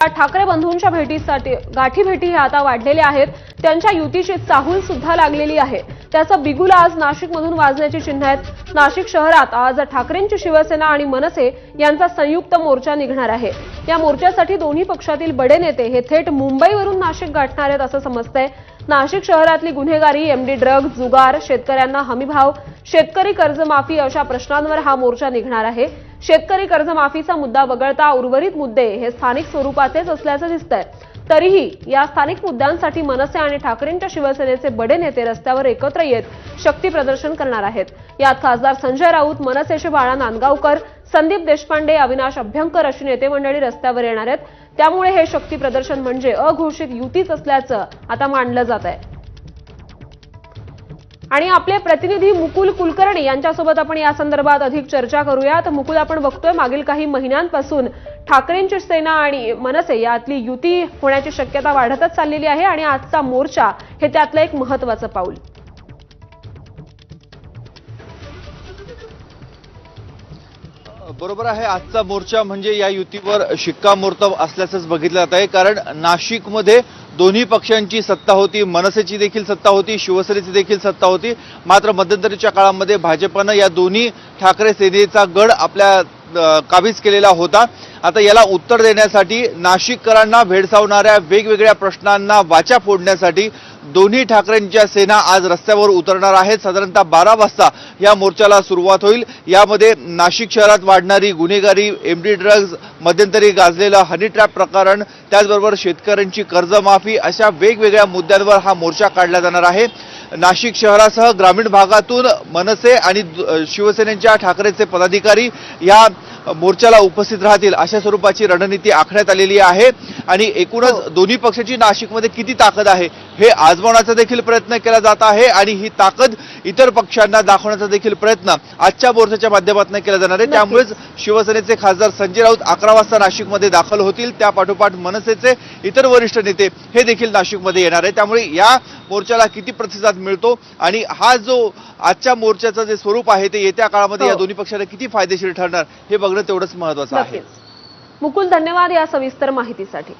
ठाकरे बंधूंच्या भेटीसाठी गाठीभेटी हे आता वाढलेले आहेत। त्यांच्या युतीची चाहूल सुद्धा लागलेली आहे। त्याचा बिगुल आज नाशिकमधून वाजण्याची चिन्ह आहेत। नाशिक शहरात आज ठाकरेंची शिवसेना आणि मनसे यांचा संयुक्त मोर्चा निघणार आहे। या मोर्चासाठी दोन्ही पक्षातील बडे नेते हे थेट मुंबईवरून नाशिक गाठणार आहेत असं समजतंय। नाशिक शहरातली गुन्हेगारी, एमडी ड्रग्ज, जुगार, शेतकऱ्यांना हमीभाव, शेतकरी कर्जमाफी अशा प्रश्नांवर हा मोर्चा निघणार आहे। शेतकरी कर्जमाफीचा मुद्दा वगळता उर्वरित मुद्दे हे स्थानिक स्वरूपाचेच असल्याचं दिसतंय। तरीही या स्थानिक मुद्द्यांसाठी मनसे आणि ठाकरेंच्या शिवसेनेचे बडे नेते रस्त्यावर एकत्र येत शक्ती प्रदर्शन करणार आहेत। यात खासदार संजय राऊत, मनसेचे बाळा नांदगावकर, संदीप देशपांडे, अविनाश अभ्यंकर अशी नेते मंडळी रस्त्यावर येणार आहेत। त्यामुळे हे शक्ती प्रदर्शन म्हणजे अघोषित युतीच असल्याचं आता मानलं जात आहे। आणि आपले प्रतिनिधी मुकुल कुलकर्णी यांच्यासोबत आपण या संदर्भात अधिक चर्चा करूयात। मुकुल, आपण बघतोय मागील काही महिन्यांपासून ठाकरेंची सेना आणि मनसे यातली युती होण्याची शक्यता वाढतच चाललेली आहे आणि आजचा मोर्चा हे त्यातलं एक महत्त्वाचं पाऊल। बरोबर आहे, आजचा मोर्चा म्हणजे या युतीवर शिक्कामोर्तब असल्याचंच बघितलं जात आहे। कारण नाशिकमध्ये दोन्ही पक्षांची सत्ता होती, मनसेची देखील सत्ता होती, शिवसेनेची देखील सत्ता होती। मात्र मध्यंतरीच्या काळामध्ये भाजपनं या दोन्ही ठाकरे सेनेचा गड आपल्या काबीज केलेला होता। आता याला उत्तर देण्यासाठी नाशिककरांना भेडसावणाऱ्या वेगवेगळ्या प्रश्नांना वाचा फोडण्यासाठी दोन्ही ठाकरेंच्या सेना आज रस्त्यावर उतरणार आहेत। साधारणतः 12 वाजता या मोर्चाला सुरुवात होईल। यामध्ये नाशिक शहरात वाढणारी गुन्हेगारी, एमडी ड्रग्ज, मध्यंतरी गाजलेलं हनी ट्रॅप प्रकरण, त्याचबरोबर शेतकऱ्यांची कर्जमाफी अशा वेगवेगळ्या मुद्द्यांवर हा मोर्चा काढला जाणार आहे। नाशिक शहरासह ग्रामीण भागातून मनसे आणि शिवसेनेच्या ठाकरेचे पदाधिकारी या मोर्चाला उपस्थित राहतील अशा स्वरूपाची रणनीती आखण्यात आलेली आहे। आणि एकूणच दोन्ही पक्षाची नाशिकमध्ये किती ताकद आहे हे आजमावण्याचा देखील प्रयत्न केला जात आहे आणि ही ताकद इतर पक्षांना दाखवण्याचा देखील प्रयत्न आजच्या मोर्चाच्या माध्यमातून केला जाणार आहे। त्यामुळेच शिवसेनेचे खासदार संजय राऊत 11 वाजता नाशिकमध्ये दाखल होतील। त्या पाठोपाठ मनसेचे इतर वरिष्ठ नेते हे देखील नाशिकमध्ये येणार आहे। त्यामुळे या मोर्चाला किती प्रतिसाद मिळतो आणि हा जो आजच्या मोर्चाचं जे स्वरूप आहे ते येत्या काळामध्ये या दोन्ही पक्षांना किती फायदेशीर ठरणार हे बघणं तेवढंच महत्त्वाचं आहे। मुकुल, धन्यवाद या सविस्तर माहितीसाठी।